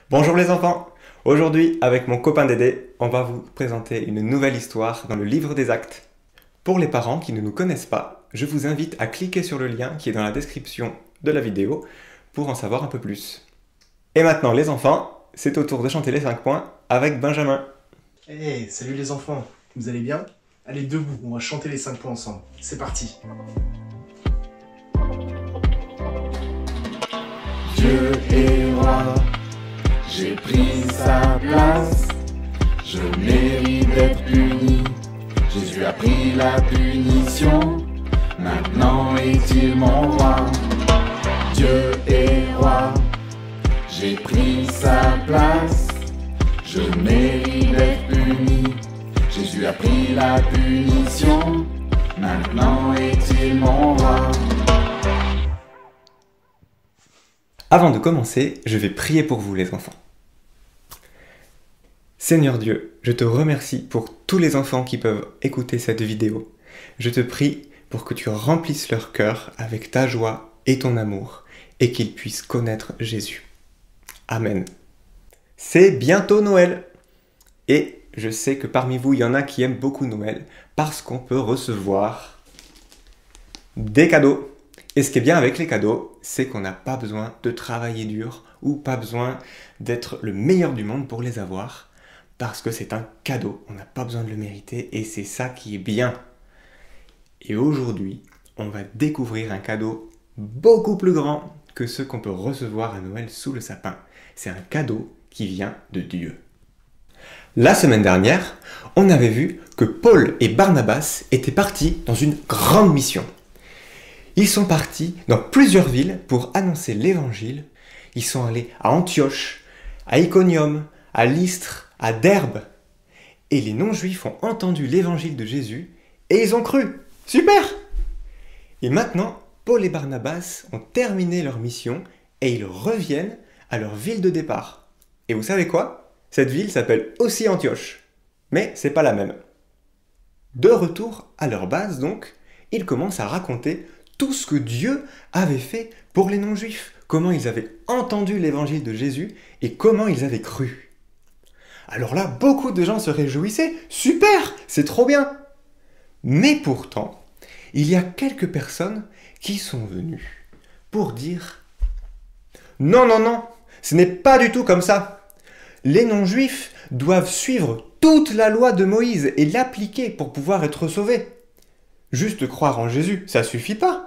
Bonjour les enfants! Aujourd'hui, avec mon copain Dédé, on va vous présenter une nouvelle histoire dans le livre des Actes. Pour les parents qui ne nous connaissent pas, je vous invite à cliquer sur le lien qui est dans la description de la vidéo pour en savoir un peu plus. Et maintenant les enfants, c'est au tour de chanter les 5 points avec Benjamin. Hey, salut les enfants, vous allez bien? Allez debout, on va chanter les 5 points ensemble. C'est parti. Dieu est roi, j'ai pris sa place, je mérite d'être puni, Jésus a pris la punition, maintenant est-il mon roi. Dieu est roi, j'ai pris sa place, je mérite d'être puni, Jésus a pris la punition, maintenant est-il mon roi. Avant de commencer, je vais prier pour vous les enfants. Seigneur Dieu, je te remercie pour tous les enfants qui peuvent écouter cette vidéo. Je te prie pour que tu remplisses leur cœur avec ta joie et ton amour et qu'ils puissent connaître Jésus. Amen. C'est bientôt Noël et je sais que parmi vous, il y en a qui aiment beaucoup Noël parce qu'on peut recevoir des cadeaux. Et ce qui est bien avec les cadeaux, c'est qu'on n'a pas besoin de travailler dur ou pas besoin d'être le meilleur du monde pour les avoir, parce que c'est un cadeau, on n'a pas besoin de le mériter et c'est ça qui est bien. Et aujourd'hui, on va découvrir un cadeau beaucoup plus grand que ceux qu'on peut recevoir à Noël sous le sapin. C'est un cadeau qui vient de Dieu. La semaine dernière, on avait vu que Paul et Barnabas étaient partis dans une grande mission. Ils sont partis dans plusieurs villes pour annoncer l'évangile. Ils sont allés à Antioche, à Iconium, à Lystre, à Derbe. Et les non-juifs ont entendu l'évangile de Jésus et ils ont cru. Super! Et maintenant, Paul et Barnabas ont terminé leur mission et ils reviennent à leur ville de départ. Et vous savez quoi? Cette ville s'appelle aussi Antioche. Mais c'est pas la même. De retour à leur base donc, ils commencent à raconter tout ce que Dieu avait fait pour les non-juifs, comment ils avaient entendu l'évangile de Jésus et comment ils avaient cru. Alors là, beaucoup de gens se réjouissaient, super, c'est trop bien. Mais pourtant, il y a quelques personnes qui sont venues pour dire « Non, non, non, ce n'est pas du tout comme ça. Les non-juifs doivent suivre toute la loi de Moïse et l'appliquer pour pouvoir être sauvés. Juste croire en Jésus, ça suffit pas. »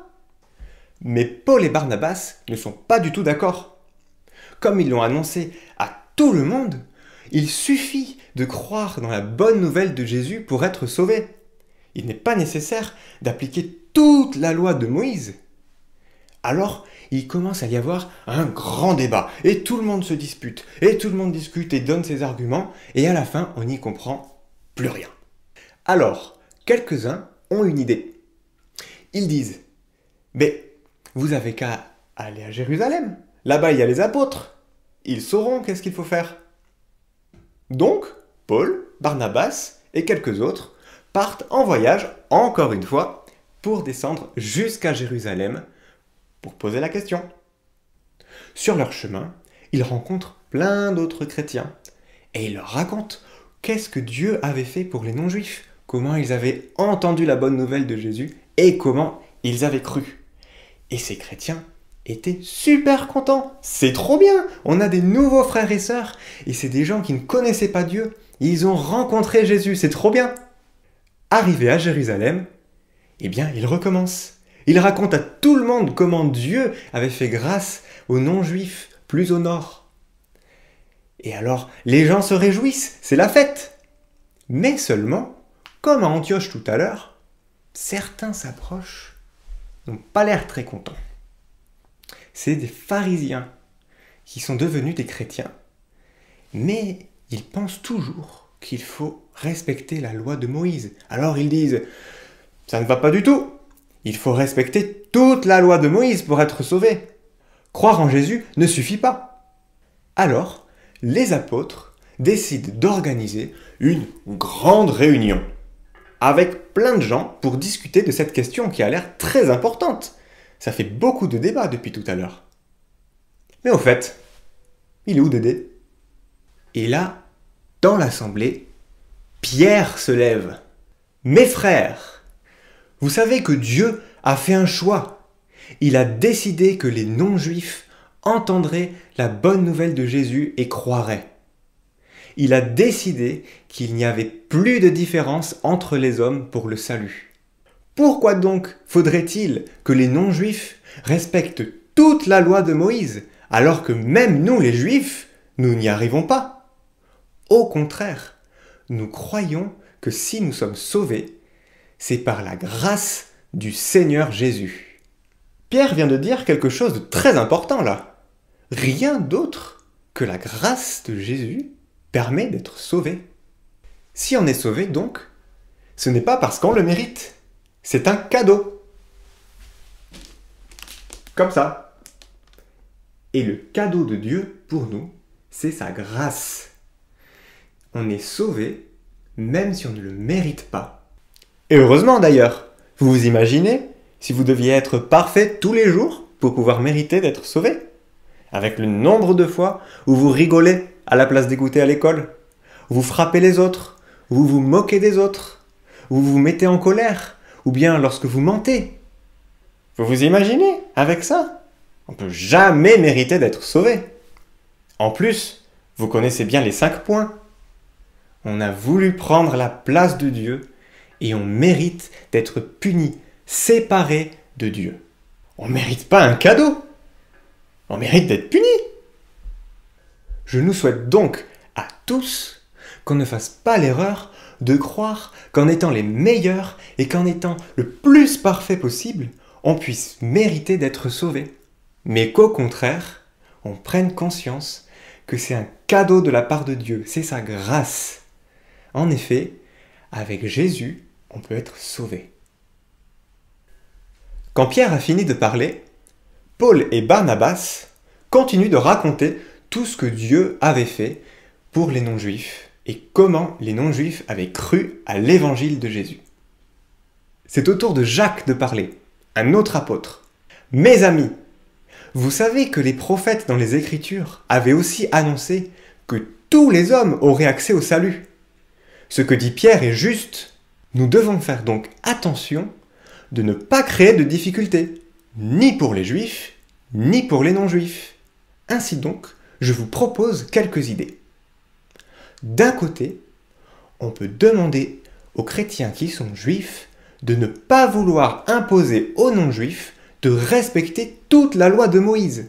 Mais Paul et Barnabas ne sont pas du tout d'accord. Comme ils l'ont annoncé à tout le monde, il suffit de croire dans la bonne nouvelle de Jésus pour être sauvé. Il n'est pas nécessaire d'appliquer toute la loi de Moïse. Alors, il commence à y avoir un grand débat, et tout le monde se dispute, et tout le monde discute et donne ses arguments, et à la fin, on n'y comprend plus rien. Alors, quelques-uns ont une idée. Ils disent « Mais vous avez qu'à aller à Jérusalem. Là-bas, il y a les apôtres. Ils sauront qu'est-ce qu'il faut faire. » Donc, Paul, Barnabas et quelques autres partent en voyage, encore une fois, pour descendre jusqu'à Jérusalem pour poser la question. Sur leur chemin, ils rencontrent plein d'autres chrétiens et ils leur racontent qu'est-ce que Dieu avait fait pour les non-juifs, comment ils avaient entendu la bonne nouvelle de Jésus et comment ils avaient cru. Et ces chrétiens étaient super contents. C'est trop bien! On a des nouveaux frères et sœurs. Et c'est des gens qui ne connaissaient pas Dieu. Ils ont rencontré Jésus. C'est trop bien! Arrivés à Jérusalem, eh bien, ils recommencent. Ils racontent à tout le monde comment Dieu avait fait grâce aux non-juifs plus au nord. Et alors, les gens se réjouissent. C'est la fête! Mais seulement, comme à Antioche tout à l'heure, certains s'approchent n'ont pas l'air très contents. C'est des pharisiens qui sont devenus des chrétiens. Mais ils pensent toujours qu'il faut respecter la loi de Moïse. Alors ils disent « Ça ne va pas du tout. Il faut respecter toute la loi de Moïse pour être sauvé. Croire en Jésus ne suffit pas. » Alors, les apôtres décident d'organiser une grande réunion avec plein de gens pour discuter de cette question qui a l'air très importante. Ça fait beaucoup de débats depuis tout à l'heure. Mais au fait, il est où Dédé? Et là, dans l'assemblée, Pierre se lève. « Mes frères, vous savez que Dieu a fait un choix. Il a décidé que les non-juifs entendraient la bonne nouvelle de Jésus et croiraient. Il a décidé qu'il n'y avait plus de différence entre les hommes pour le salut. Pourquoi donc faudrait-il que les non-juifs respectent toute la loi de Moïse, alors que même nous les juifs, nous n'y arrivons pas? Au contraire, nous croyons que si nous sommes sauvés, c'est par la grâce du Seigneur Jésus. » Pierre vient de dire quelque chose de très important là. Rien d'autre que la grâce de Jésus permet d'être sauvé. Si on est sauvé donc, ce n'est pas parce qu'on le mérite. C'est un cadeau. Comme ça. Et le cadeau de Dieu pour nous, c'est sa grâce. On est sauvé même si on ne le mérite pas. Et heureusement d'ailleurs. Vous vous imaginez si vous deviez être parfait tous les jours pour pouvoir mériter d'être sauvé? Avec le nombre de fois où vous rigolez à la place d'écouter à l'école, vous frappez les autres, vous vous moquez des autres, vous vous mettez en colère, ou bien lorsque vous mentez. Vous vous imaginez avec ça? On ne peut jamais mériter d'être sauvé. En plus, vous connaissez bien les 5 points. On a voulu prendre la place de Dieu et on mérite d'être puni, séparé de Dieu. On ne mérite pas un cadeau. On mérite d'être puni. Je nous souhaite donc à tous qu'on ne fasse pas l'erreur de croire qu'en étant les meilleurs et qu'en étant le plus parfait possible, on puisse mériter d'être sauvé. Mais qu'au contraire, on prenne conscience que c'est un cadeau de la part de Dieu, c'est sa grâce. En effet, avec Jésus, on peut être sauvé. Quand Pierre a fini de parler, Paul et Barnabas continuent de raconter tout ce que Dieu avait fait pour les non-juifs et comment les non-juifs avaient cru à l'évangile de Jésus. C'est au tour de Jacques de parler, un autre apôtre. « Mes amis, vous savez que les prophètes dans les Écritures avaient aussi annoncé que tous les hommes auraient accès au salut. Ce que dit Pierre est juste. Nous devons faire donc attention de ne pas créer de difficultés, ni pour les juifs, ni pour les non-juifs. Ainsi donc, je vous propose quelques idées. D'un côté, on peut demander aux chrétiens qui sont juifs de ne pas vouloir imposer aux non-juifs de respecter toute la loi de Moïse.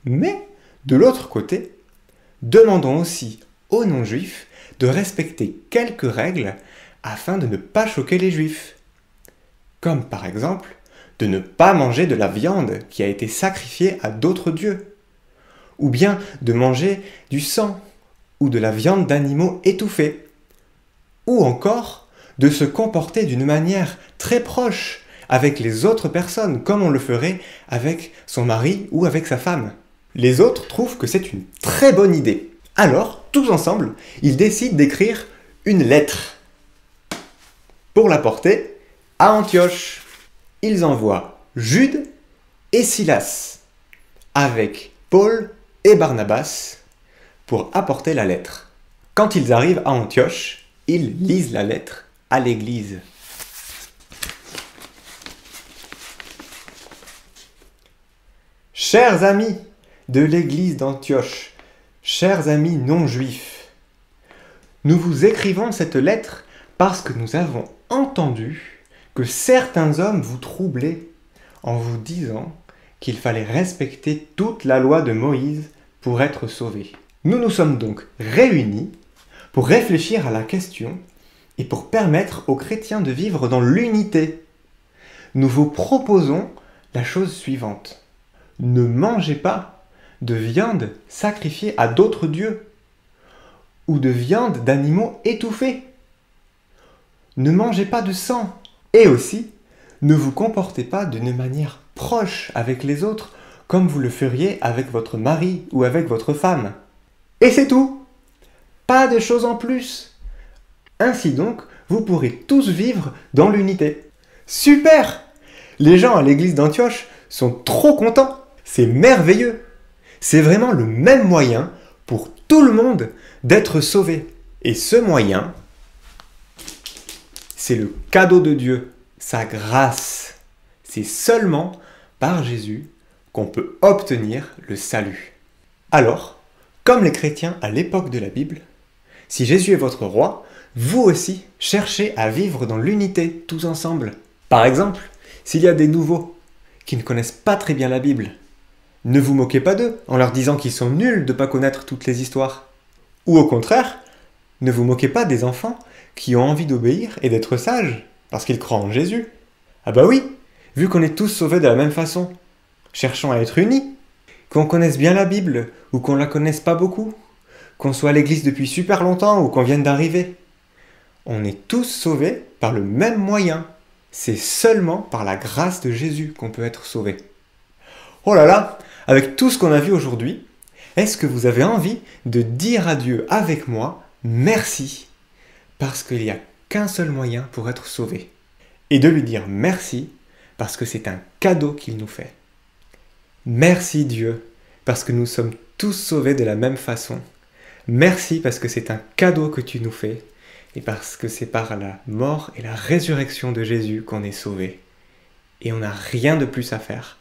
Mais, de l'autre côté, demandons aussi aux non-juifs de respecter quelques règles afin de ne pas choquer les juifs. Comme par exemple, de ne pas manger de la viande qui a été sacrifiée à d'autres dieux, ou bien de manger du sang, ou de la viande d'animaux étouffés, ou encore de se comporter d'une manière très proche avec les autres personnes, comme on le ferait avec son mari ou avec sa femme. Les autres trouvent que c'est une très bonne idée. Alors, tous ensemble, ils décident d'écrire une lettre pour la porter à Antioche. Ils envoient Jude et Silas avec Paul et Barnabas pour apporter la lettre. Quand ils arrivent à Antioche, ils lisent la lettre à l'église. Chers amis de l'église d'Antioche, chers amis non-juifs, nous vous écrivons cette lettre parce que nous avons entendu que certains hommes vous troublaient en vous disant qu'il fallait respecter toute la loi de Moïse pour être sauvés. Nous nous sommes donc réunis pour réfléchir à la question et pour permettre aux chrétiens de vivre dans l'unité. Nous vous proposons la chose suivante. Ne mangez pas de viande sacrifiée à d'autres dieux ou de viande d'animaux étouffés. Ne mangez pas de sang. Et aussi, ne vous comportez pas d'une manière proche avec les autres comme vous le feriez avec votre mari ou avec votre femme. Et c'est tout. Pas de choses en plus. Ainsi donc, vous pourrez tous vivre dans l'unité. Super! Les gens à l'église d'Antioche sont trop contents. C'est merveilleux. C'est vraiment le même moyen pour tout le monde d'être sauvé. Et ce moyen, c'est le cadeau de Dieu, sa grâce. C'est seulement par Jésus qu'on peut obtenir le salut. Alors, comme les chrétiens à l'époque de la Bible, si Jésus est votre roi, vous aussi cherchez à vivre dans l'unité tous ensemble. Par exemple, s'il y a des nouveaux qui ne connaissent pas très bien la Bible, ne vous moquez pas d'eux en leur disant qu'ils sont nuls de ne pas connaître toutes les histoires. Ou au contraire, ne vous moquez pas des enfants qui ont envie d'obéir et d'être sages parce qu'ils croient en Jésus. Ah bah oui, vu qu'on est tous sauvés de la même façon, cherchons à être unis, qu'on connaisse bien la Bible ou qu'on la connaisse pas beaucoup, qu'on soit à l'église depuis super longtemps ou qu'on vienne d'arriver. On est tous sauvés par le même moyen. C'est seulement par la grâce de Jésus qu'on peut être sauvé. Oh là là, avec tout ce qu'on a vu aujourd'hui, est-ce que vous avez envie de dire à Dieu avec moi « Merci » parce qu'il n'y a qu'un seul moyen pour être sauvé. Et de lui dire merci parce que c'est un cadeau qu'il nous fait. Merci Dieu parce que nous sommes tous sauvés de la même façon. Merci parce que c'est un cadeau que tu nous fais et parce que c'est par la mort et la résurrection de Jésus qu'on est sauvés. Et on n'a rien de plus à faire.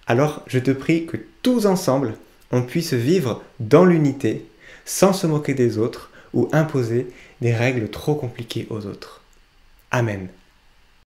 Alors je te prie que tous ensemble, on puisse vivre dans l'unité, sans se moquer des autres ou imposer des règles trop compliquées aux autres. Amen.